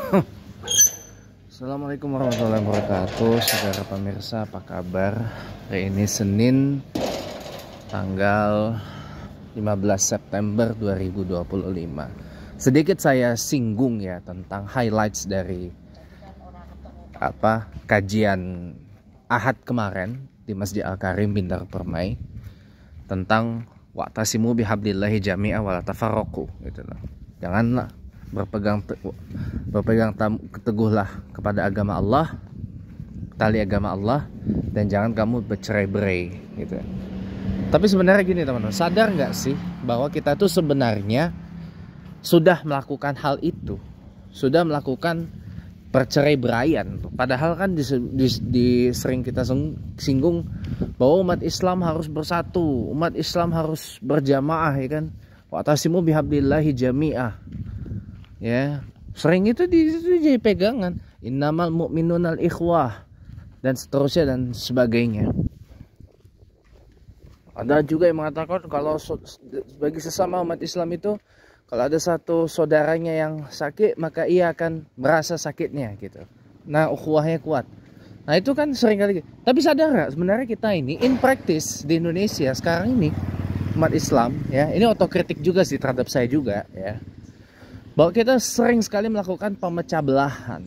Assalamualaikum warahmatullahi wabarakatuh. Saudara pemirsa, apa kabar? Hari ini Senin tanggal 15 September 2025. Sedikit saya singgung ya tentang highlights dari kajian Ahad kemarin di Masjid Al-Karim Bindar Permai tentang wa'tasimu bihablillahi jami'a wa la tafarraqu gitu loh. Janganlah berpegang teguhlah kepada agama Allah, tali agama Allah, dan jangan kamu bercerai-berai gitu. Tapi sebenarnya gini teman-teman, sadar nggak sih bahwa kita tuh sebenarnya sudah melakukan hal itu, sudah melakukan percerai-beraian. Padahal kan sering kita singgung bahwa umat Islam harus bersatu, umat Islam harus berjamaah, ya kan? Wa'tasimu bihablillahi jami'ah. Ya, sering itu jadi pegangan. Innamal mu'minunal ikhwah dan seterusnya dan sebagainya. Ada juga yang mengatakan kalau bagi sesama umat Islam itu, kalau ada satu saudaranya yang sakit, maka ia akan merasa sakitnya gitu. Nah, ukhuwahnya kuat. Nah, itu kan sering kali. Tapi sadar gak sebenarnya kita ini in practice di Indonesia sekarang ini, umat Islam ya, ini otokritik juga sih terhadap saya juga ya, bahwa kita sering sekali melakukan pemecah belahan.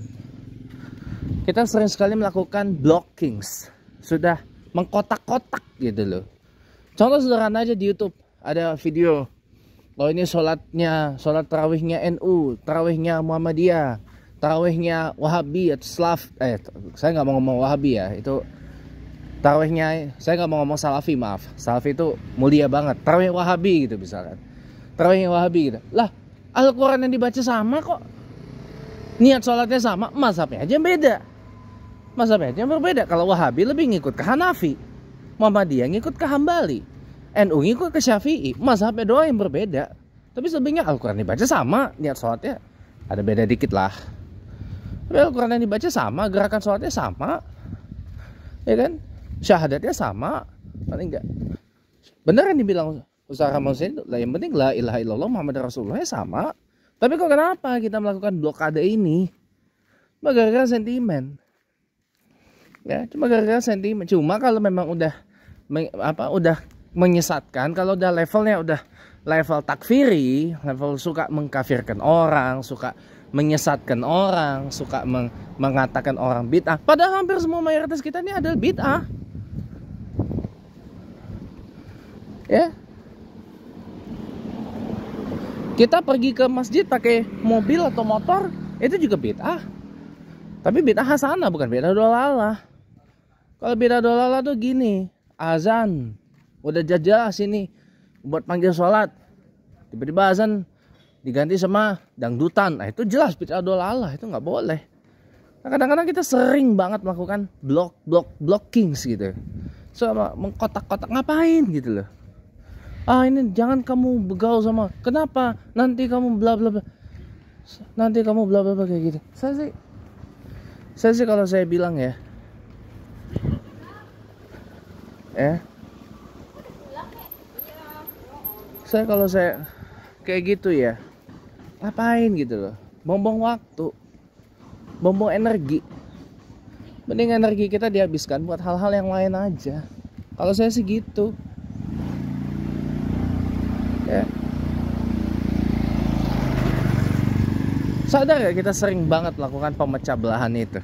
Kita sering sekali melakukan blockings, sudah mengkotak-kotak gitu loh. Contoh sederhana aja di YouTube ada video, oh ini sholat tarawihnya NU, tarawihnya Muhammadiyah, tarawihnya Wahabi atau saya nggak mau ngomong Wahabi ya, itu tarawihnya, saya nggak mau ngomong Salafi, maaf, Salafi itu mulia banget, tarawih Wahabi gitu misalkan, tarawihnya Wahabi gitu lah. Al-Quran yang dibaca sama kok, niat sholatnya sama, mazhabnya aja yang beda, mazhabnya aja yang berbeda. Kalau Wahabi lebih ngikut ke Hanafi, Muhammadiyah ngikut ke Hambali, NU ngikut ke Syafi'i, mazhabnya doang yang berbeda. Tapi sebenarnya Al-Quran dibaca sama, niat sholatnya ada beda dikit lah, tapi Al-Quran yang dibaca sama, gerakan sholatnya sama, ya kan, syahadatnya sama, paling enggak bener yang dibilang Ustaz Rahman itu lah, yang penting la ilaha illallah Muhammad Rasulullah sama. Tapi kok kenapa kita melakukan blokade ini? Gara-gara sentimen. Ya, cuma gara-gara sentimen. Cuma kalau memang udah menyesatkan, kalau udah levelnya udah level takfiri, level suka mengkafirkan orang, suka menyesatkan orang, suka mengatakan orang bid'ah. Padahal hampir semua mayoritas kita ini adalah bid'ah. Ya. Kita pergi ke masjid pakai mobil atau motor, itu juga bid'ah. Tapi bid'ah hasanah, bukan bid'ah dolalah. Kalau bid'ah dolalah tuh gini, azan udah jajah sini buat panggil sholat, tiba-tiba azan diganti sama dangdutan. Nah, itu jelas bid'ah dolalah, itu nggak boleh. Nah, kadang-kadang kita sering banget melakukan blockings gitu, sama mengkotak-kotak, ngapain gitu loh. Ini jangan kamu begaul sama, kenapa nanti kamu bla bla bla, nanti kamu bla bla bla kayak gitu. Saya sih kalau saya bilang ya, saya kalau saya kayak gitu ya, ngapain gitu loh, buang-buang waktu, buang-buang energi. Mending energi kita dihabiskan buat hal-hal yang lain aja. Kalau saya sih gitu ya. Sadar gak kita sering banget melakukan pemecah belahan itu?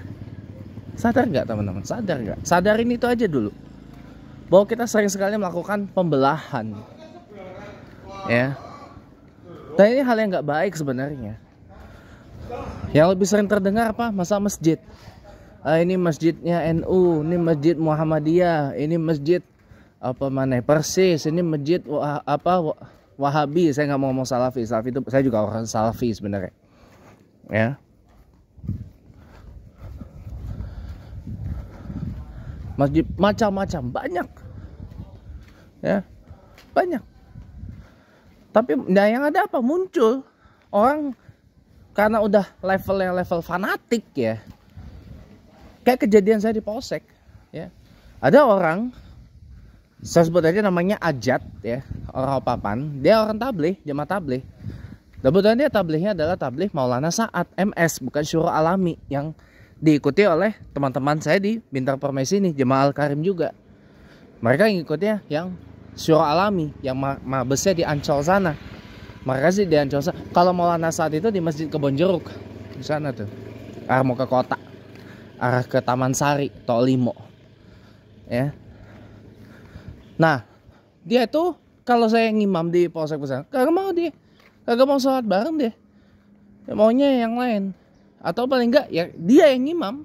Sadar gak teman-teman? Sadar gak? Sadarin itu aja dulu, bahwa kita sering sekali melakukan pembelahan ya. Dan ini hal yang gak baik sebenarnya. Yang lebih sering terdengar apa? Masalah masjid. Ini masjidnya NU, ini masjid Muhammadiyah, ini masjid Persis, ini masjid Wahabi. Saya nggak mau ngomong Salafi. Salafi itu saya juga orang Salafi sebenarnya. Ya. Masjid macam-macam, banyak. Ya. Banyak. Tapi nah yang ada apa? Muncul orang karena udah level fanatik ya. Kayak kejadian saya di Polsek ya. Ada orang, saya sebut aja namanya Ajat ya, orang Papan, dia orang tabligh, jemaah tabligh. Kebetulan dia tablighnya adalah tabligh Maulana Sa'ad MS, bukan Syuro Alami yang diikuti oleh teman-teman saya di Bintang Permai sini, Jemaah Al-Karim juga. Mereka ngikutnya yang Syuro Alami, yang mabesnya di Ancol sana. Mereka sih di Ancol sana. Kalau Maulana Sa'ad itu di Masjid Kebonjeruk, di sana tuh. Arah mau ke kota, arah ke Taman Sari, Tolimo. Ya. Nah, dia itu kalau saya ngimam di Polsek Pesantren, kagak mau dia. Kagak mau sholat bareng deh. Ya, maunya yang lain. Atau paling enggak ya dia yang ngimam,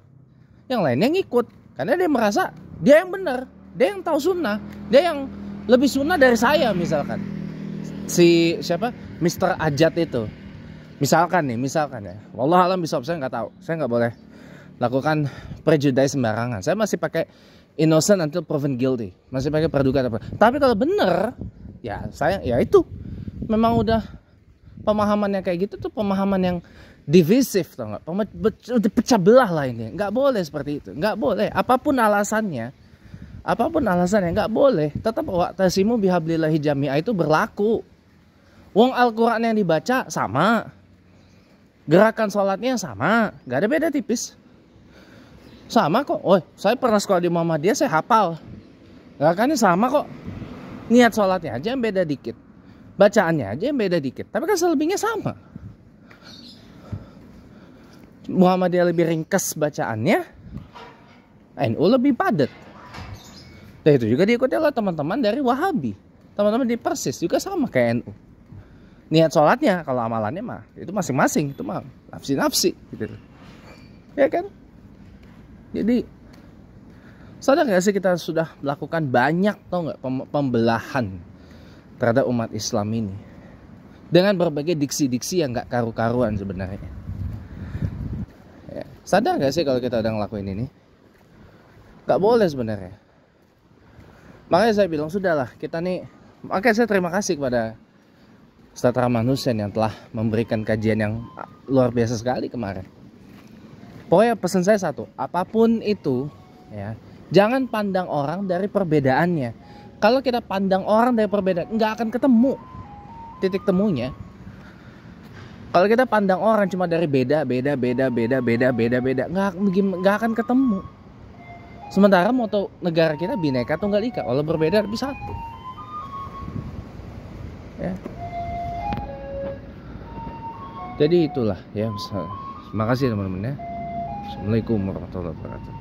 yang lainnya ngikut. Karena dia merasa dia yang benar, dia yang tahu sunnah, dia yang lebih sunnah dari saya misalkan. Si siapa? Mr. Ajat itu. Misalkan ya. Wallahualam bisawab, saya nggak tahu. Saya nggak boleh lakukan prejudice sembarangan. Saya masih pakai innocent until proven guilty. Masih pakai praduga apa. Tapi kalau benar, ya saya ya itu memang udah pemahamannya kayak gitu tuh pemahaman yang divisif, tau nggak? Pecah belah lah ini. Nggak boleh seperti itu. Nggak boleh. Apapun alasannya, nggak boleh. Tetap wa'tasimu bihablillahi jami'ah itu berlaku. Wong Al-Quran yang dibaca sama, gerakan sholatnya sama, nggak ada beda tipis. Sama kok. Oh, saya pernah sekolah di Muhammadiyah, saya hafal. Gerakannya sama kok. Niat sholatnya aja yang beda dikit. Bacaannya aja yang beda dikit. Tapi kan selebihnya sama. Muhammadiyah lebih ringkas bacaannya, NU lebih padat. Dan itu juga diikuti oleh teman-teman dari Wahabi. Teman-teman di Persis juga sama kayak NU. Niat sholatnya, kalau amalannya mah itu masing-masing, itu mah nafsi-nafsi gitu. Ya kan? Jadi sadar gak sih kita sudah melakukan banyak, tau gak, pembelahan terhadap umat Islam ini dengan berbagai diksi-diksi yang gak karu-karuan sebenarnya. Ya, sadar gak sih kalau kita udah ngelakuin ini? Gak boleh sebenarnya. Makanya saya bilang sudahlah, kita nih. Makanya saya terima kasih kepada Ustaz Rahman Hussein yang telah memberikan kajian yang luar biasa sekali kemarin. Pokoknya pesan saya satu, apapun itu ya, jangan pandang orang dari perbedaannya. Kalau kita pandang orang dari perbedaan, nggak akan ketemu titik temunya. Kalau kita pandang orang cuma dari beda, nggak akan ketemu. Sementara moto negara kita Bhinneka Tunggal Ika, walau berbeda tapi satu. Ya. Jadi itulah ya. Terima kasih teman-teman ya. Assalamualaikum warahmatullahi wabarakatuh.